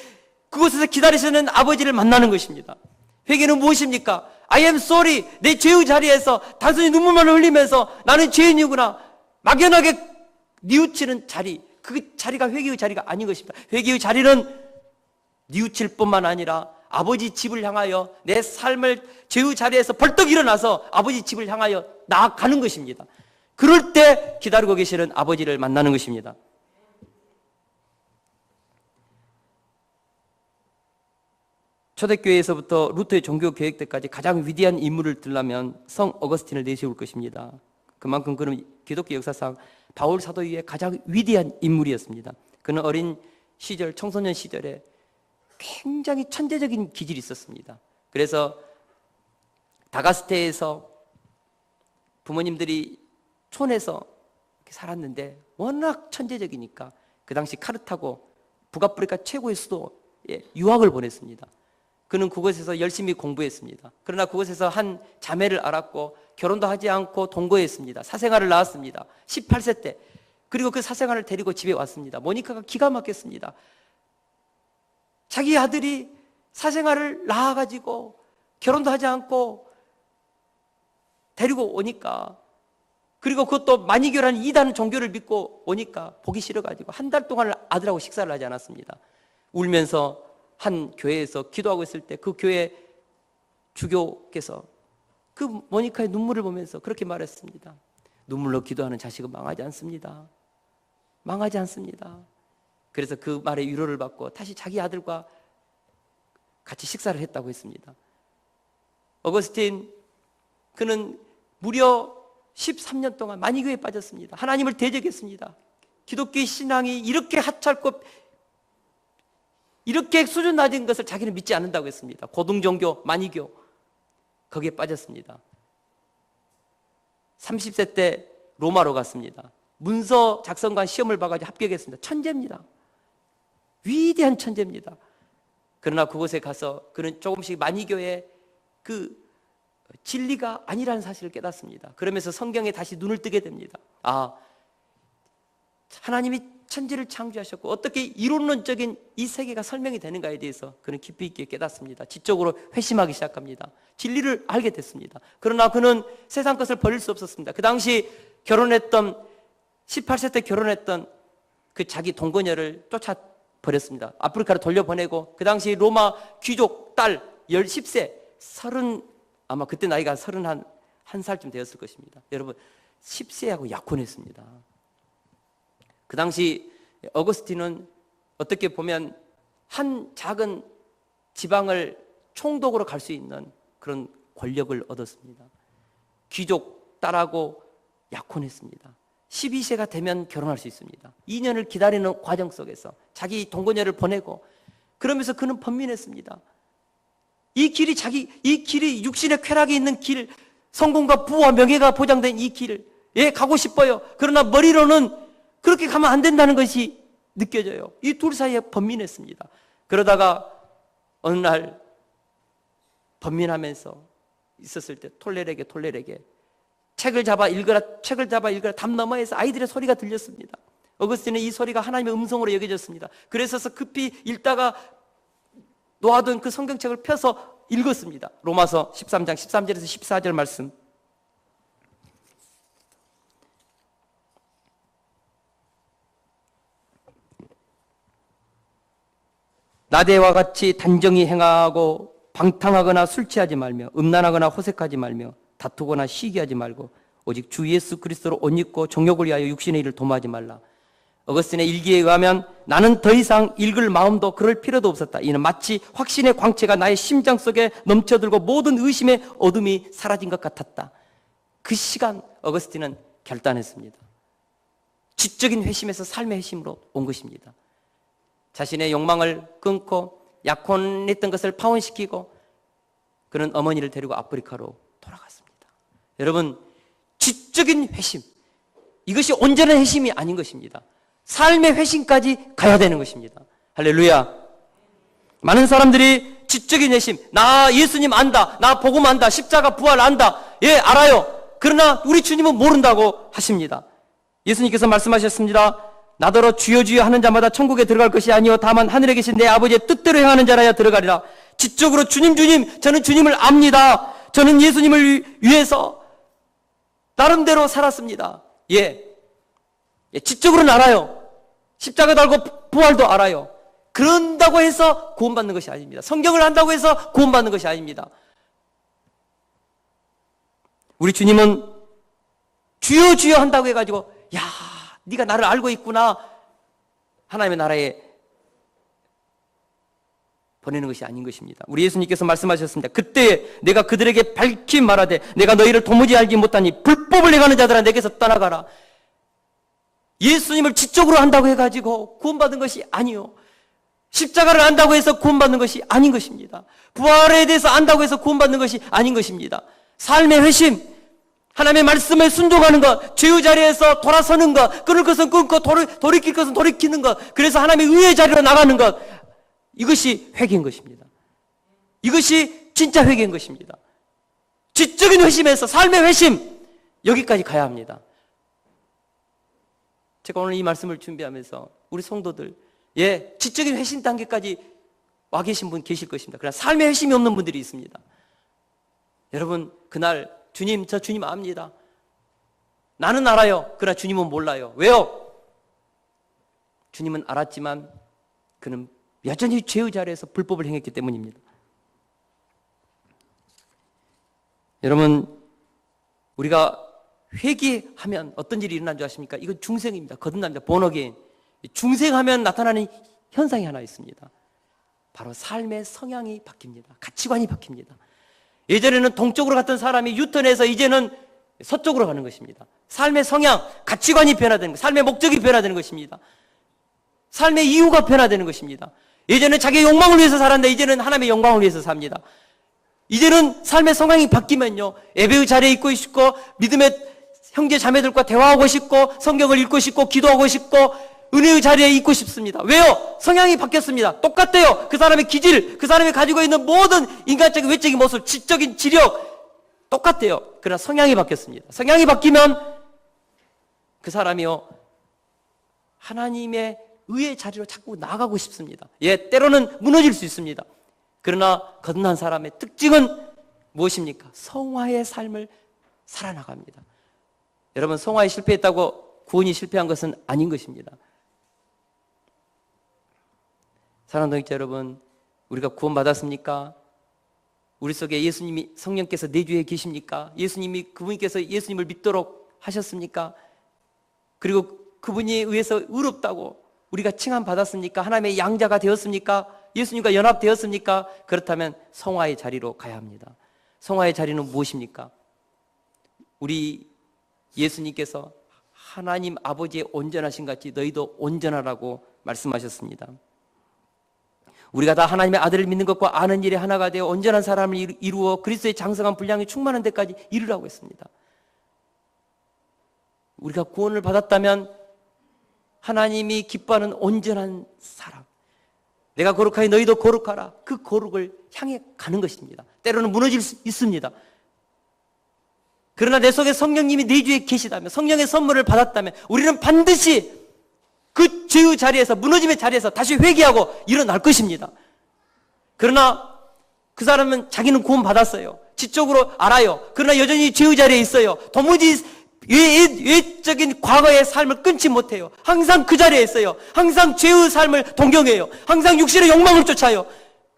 Speaker 1: 그곳에서 기다리시는 아버지를 만나는 것입니다. 회개는 무엇입니까? I am sorry. 내 죄의 자리에서 단순히 눈물만 흘리면서 나는 죄인이구나 막연하게 뉘우치는 자리, 그 자리가 회개의 자리가 아닌 것입니다. 회개의 자리는 뉘우칠 뿐만 아니라 아버지 집을 향하여 내 삶을 죄의 자리에서 벌떡 일어나서 아버지 집을 향하여 나아가는 것입니다. 그럴 때 기다리고 계시는 아버지를 만나는 것입니다. 초대교회에서부터 루터의 종교 개혁 때까지 가장 위대한 인물을 들라면 성 어거스틴을 내세울 것입니다. 그만큼 그는 기독교 역사상 바울 사도 이후에 가장 위대한 인물이었습니다. 그는 어린 시절, 청소년 시절에 굉장히 천재적인 기질이 있었습니다. 그래서 다가스테에서 부모님들이 촌에서 살았는데 워낙 천재적이니까 그 당시 카르타고 북아프리카 최고의 수도에 유학을 보냈습니다. 그는 그곳에서 열심히 공부했습니다. 그러나 그곳에서 한 자매를 알았고 결혼도 하지 않고 동거했습니다. 사생아를 낳았습니다. 18세 때. 그리고 그 사생아를 데리고 집에 왔습니다. 모니카가 기가 막혔습니다. 자기 아들이 사생아를 낳아가지고 결혼도 하지 않고 데리고 오니까, 그리고 그것도 마니교라는 이단 종교를 믿고 오니까 보기 싫어가지고 한 달 동안 아들하고 식사를 하지 않았습니다. 울면서 한 교회에서 기도하고 있을 때 그 교회 주교께서 그 모니카의 눈물을 보면서 그렇게 말했습니다. 눈물로 기도하는 자식은 망하지 않습니다. 망하지 않습니다. 그래서 그 말에 위로를 받고 다시 자기 아들과 같이 식사를 했다고 했습니다. 어거스틴, 그는 무려 13년 동안 마니교에 빠졌습니다. 하나님을 대적했습니다. 기독교의 신앙이 이렇게 하찮고 이렇게 수준 낮은 것을 자기는 믿지 않는다고 했습니다. 고등종교, 마니교, 거기에 빠졌습니다. 30세 때 로마로 갔습니다. 문서 작성관 시험을 봐가지고 합격했습니다. 천재입니다. 위대한 천재입니다. 그러나 그곳에 가서 그는 조금씩 마니교의 그 진리가 아니라는 사실을 깨닫습니다. 그러면서 성경에 다시 눈을 뜨게 됩니다. 아, 하나님이 천지를 창조하셨고 어떻게 이론론적인 이 세계가 설명이 되는가에 대해서 그는 깊이 있게 깨닫습니다. 지적으로 회심하기 시작합니다. 진리를 알게 됐습니다. 그러나 그는 세상 것을 버릴 수 없었습니다. 그 당시 결혼했던 18세 때 결혼했던 그 자기 동거녀를 쫓아버렸습니다. 아프리카로 돌려보내고 그 당시 로마 귀족 딸 10세 아마 그때 나이가 31살쯤 되었을 것입니다. 여러분 10세하고 약혼했습니다. 그 당시 어거스틴은 어떻게 보면 한 작은 지방을 총독으로 갈 수 있는 그런 권력을 얻었습니다. 귀족 딸하고 약혼했습니다. 12세가 되면 결혼할 수 있습니다. 2년을 기다리는 과정 속에서 자기 동거녀를 보내고 그러면서 그는 번민했습니다. 이 길이 육신의 쾌락이 있는 길, 성공과 부와 명예가 보장된 이 길을 가고 싶어요. 그러나 머리로는 그렇게 가면 안 된다는 것이 느껴져요. 이 둘 사이에 번민했습니다. 그러다가 어느 날 번민하면서 있었을 때 톨레르에게 책을 잡아 읽으라 담 너머에서 아이들의 소리가 들렸습니다. 어거스틴은 이 소리가 하나님의 음성으로 여겨졌습니다. 그래서 급히 읽다가 놓아둔 그 성경책을 펴서 읽었습니다. 로마서 13장 13절에서 14절 말씀. 나대와 같이 단정히 행하고 방탕하거나 술 취하지 말며 음란하거나 호색하지 말며 다투거나 시기하지 말고 오직 주 예수 그리스도로 옷 입고 정욕을 위하여 육신의 일을 도모하지 말라. 어거스틴의 일기에 의하면 나는 더 이상 읽을 마음도 그럴 필요도 없었다. 이는 마치 확신의 광채가 나의 심장 속에 넘쳐들고 모든 의심의 어둠이 사라진 것 같았다. 그 시간 어거스틴은 결단했습니다. 지적인 회심에서 삶의 회심으로 온 것입니다. 자신의 욕망을 끊고 약혼했던 것을 파혼시키고 그는 어머니를 데리고 아프리카로 돌아갔습니다. 여러분, 지적인 회심, 이것이 온전한 회심이 아닌 것입니다. 삶의 회심까지 가야 되는 것입니다. 할렐루야. 많은 사람들이 지적인 회심, 나 예수님 안다, 나 복음 안다, 십자가 부활 안다, 알아요. 그러나 우리 주님은 모른다고 하십니다. 예수님께서 말씀하셨습니다. 나더러 주여 주여 하는 자마다 천국에 들어갈 것이 아니요 다만 하늘에 계신 내 아버지의 뜻대로 행하는 자라야 들어가리라. 지적으로 주님 저는 주님을 압니다. 저는 예수님을 위해서 나름대로 살았습니다. 지적으로는 알아요. 십자가 달고 부활도 알아요. 그런다고 해서 구원받는 것이 아닙니다. 성경을 한다고 해서 구원받는 것이 아닙니다. 우리 주님은 주여 주여 한다고 해가지고 네가 나를 알고 있구나, 하나님의 나라에 보내는 것이 아닌 것입니다. 우리 예수님께서 말씀하셨습니다. 그때 내가 그들에게 밝히 말하되 내가 너희를 도무지 알지 못하니 불법을 행하는 자들아 내게서 떠나가라. 예수님을 지적으로 한다고 해가지고 구원받은 것이 아니요, 십자가를 안다고 해서 구원받는 것이 아닌 것입니다. 부활에 대해서 안다고 해서 구원받는 것이 아닌 것입니다. 삶의 회심, 하나님의 말씀에 순종하는 것, 죄의 자리에서 돌아서는 것, 끊을 것은 끊고 돌이킬 것은 돌이키는 것, 그래서 하나님의 의의 자리로 나가는 것, 이것이 회개인 것입니다. 이것이 진짜 회개인 것입니다. 지적인 회심에서 삶의 회심, 여기까지 가야 합니다. 제가 오늘 이 말씀을 준비하면서 우리 성도들, 지적인 회심 단계까지 와 계신 분 계실 것입니다. 그러나 삶의 회심이 없는 분들이 있습니다. 여러분, 그날 주님, 저 주님 압니다. 나는 알아요. 그러나 주님은 몰라요. 왜요? 주님은 알았지만 그는 여전히 죄의 자리에서 불법을 행했기 때문입니다. 여러분, 우리가 회개하면 어떤 일이 일어난 줄 아십니까? 이건 중생입니다. 거듭납니다. 본어게인. 중생하면 나타나는 현상이 하나 있습니다. 바로 삶의 성향이 바뀝니다. 가치관이 바뀝니다. 예전에는 동쪽으로 갔던 사람이 유턴해서 이제는 서쪽으로 가는 것입니다. 삶의 성향, 가치관이 변화되는 것, 삶의 목적이 변화되는 것입니다. 삶의 이유가 변화되는 것입니다. 예전에 자기의 욕망을 위해서 살았는데 이제는 하나님의 영광을 위해서 삽니다. 이제는 삶의 성향이 바뀌면요, 예배의 자리에 있고 싶고 믿음의 형제 자매들과 대화하고 싶고 성경을 읽고 싶고 기도하고 싶고 은혜의 자리에 있고 싶습니다. 왜요? 성향이 바뀌었습니다. 똑같대요. 그 사람의 기질, 그 사람이 가지고 있는 모든 인간적인 외적인 모습, 지적인 지력 똑같대요. 그러나 성향이 바뀌었습니다. 성향이 바뀌면 그 사람이요, 하나님의 의의 자리로 자꾸 나가고 싶습니다. 예, 때로는 무너질 수 있습니다. 그러나 거듭난 사람의 특징은 무엇입니까? 성화의 삶을 살아나갑니다. 여러분, 성화에 실패했다고 구원이 실패한 것은 아닌 것입니다. 사랑하는 동역자 여러분, 우리가 구원받았습니까? 우리 속에 예수님이, 성령께서 내주에 계십니까? 그분께서 예수님을 믿도록 하셨습니까? 그리고 그분에 의해서 의롭다고 우리가 칭함받았습니까? 하나님의 양자가 되었습니까? 예수님과 연합되었습니까? 그렇다면 성화의 자리로 가야 합니다. 성화의 자리는 무엇입니까? 우리 예수님께서 하나님 아버지의 온전하신 같이 너희도 온전하라고 말씀하셨습니다. 우리가 다 하나님의 아들을 믿는 것과 아는 일에 하나가 되어 온전한 사람을 이루어 그리스도의 장성한 분량이 충만한 데까지 이르라고 했습니다. 우리가 구원을 받았다면 하나님이 기뻐하는 온전한 사람, 내가 거룩하니 너희도 거룩하라, 그 거룩을 향해 가는 것입니다. 때로는 무너질 수 있습니다. 그러나 내 속에 성령님이 내주에 계시다면, 성령의 선물을 받았다면 우리는 반드시 그 죄의 자리에서, 무너짐의 자리에서 다시 회개하고 일어날 것입니다. 그러나 그 사람은 자기는 구원 받았어요. 지적으로 알아요. 그러나 여전히 죄의 자리에 있어요. 도무지 외적인 과거의 삶을 끊지 못해요. 항상 그 자리에 있어요. 항상 죄의 삶을 동경해요. 항상 육신의 욕망을 쫓아요.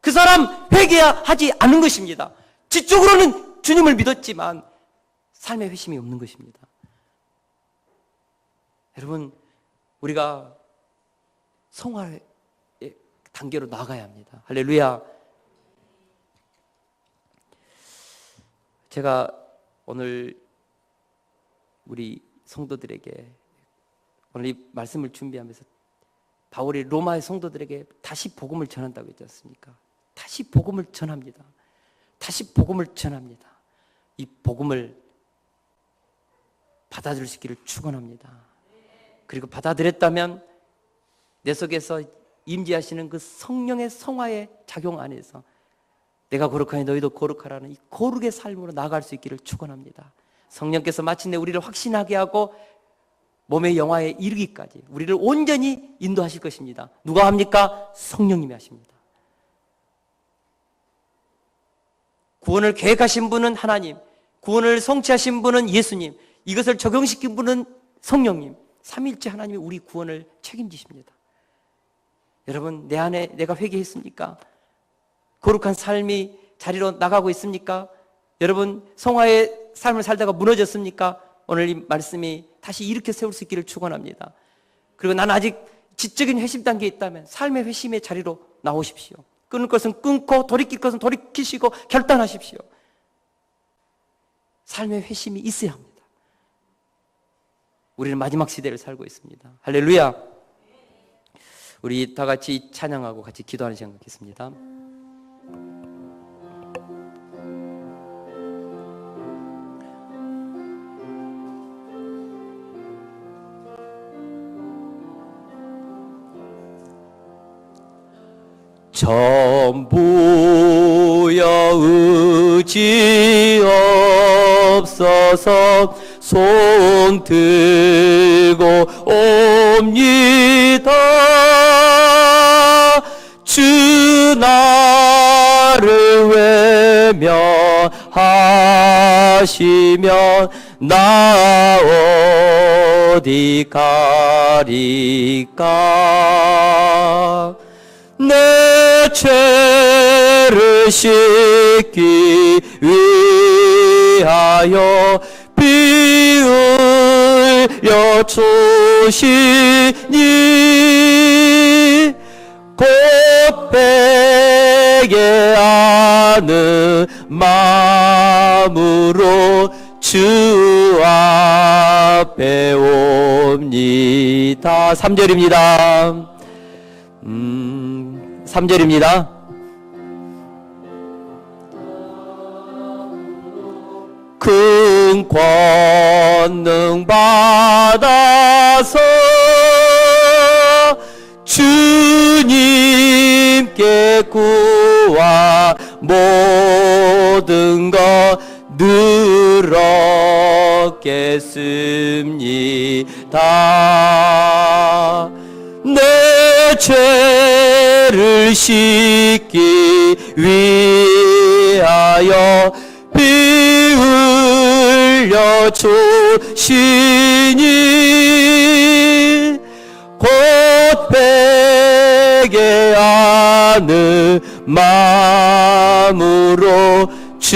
Speaker 1: 그 사람 회개하지 않는 것입니다. 지적으로는 주님을 믿었지만 삶의 회심이 없는 것입니다. 여러분, 우리가 성화의 단계로 나가야 합니다. 할렐루야. 제가 오늘 우리 성도들에게 오늘 이 말씀을 준비하면서 바울이 로마의 성도들에게 다시 복음을 전한다고 했지 않습니까? 다시 복음을 전합니다. 다시 복음을 전합니다. 이 복음을 받아들일 수 있기를 축원합니다. 그리고 받아들였다면 내 속에서 임재하시는 그 성령의 성화의 작용 안에서 내가 거룩하니 너희도 거룩하라는 이 거룩의 삶으로 나아갈 수 있기를 축원합니다. 성령께서 마침내 우리를 확신하게 하고 몸의 영화에 이르기까지 우리를 온전히 인도하실 것입니다. 누가 합니까? 성령님이 하십니다. 구원을 계획하신 분은 하나님, 구원을 성취하신 분은 예수님, 이것을 적용시킨 분은 성령님, 삼위일체 하나님이 우리 구원을 책임지십니다. 여러분, 내 안에 내가 회개했습니까? 거룩한 삶이 자리로 나가고 있습니까? 여러분, 성화의 삶을 살다가 무너졌습니까? 오늘 이 말씀이 다시 이렇게 세울 수 있기를 축원합니다. 그리고 나는 아직 지적인 회심 단계에 있다면 삶의 회심의 자리로 나오십시오. 끊을 것은 끊고 돌이킬 것은 돌이키시고 결단하십시오. 삶의 회심이 있어야 합니다. 우리는 마지막 시대를 살고 있습니다. 할렐루야. 우리 다 같이 찬양하고 같이 기도하는 시간 갖겠습니다. 전부여 의지 없어서 손 들고 옵니다. 주 나를 외면하시면 나 어디 가리까. 내 죄를 씻기 위하여 피 흘려 주시니 곧 회개하는 마음으로 주 앞에 옵니다. 3절입니다. 3절입니다. 큰 권능 받아서 주님께 구하 모든 것 늘어나리라. 얻겠습니다. 내 죄를 씻기 위하여 피 흘려 주시니 곧 회개하는 마음으로 주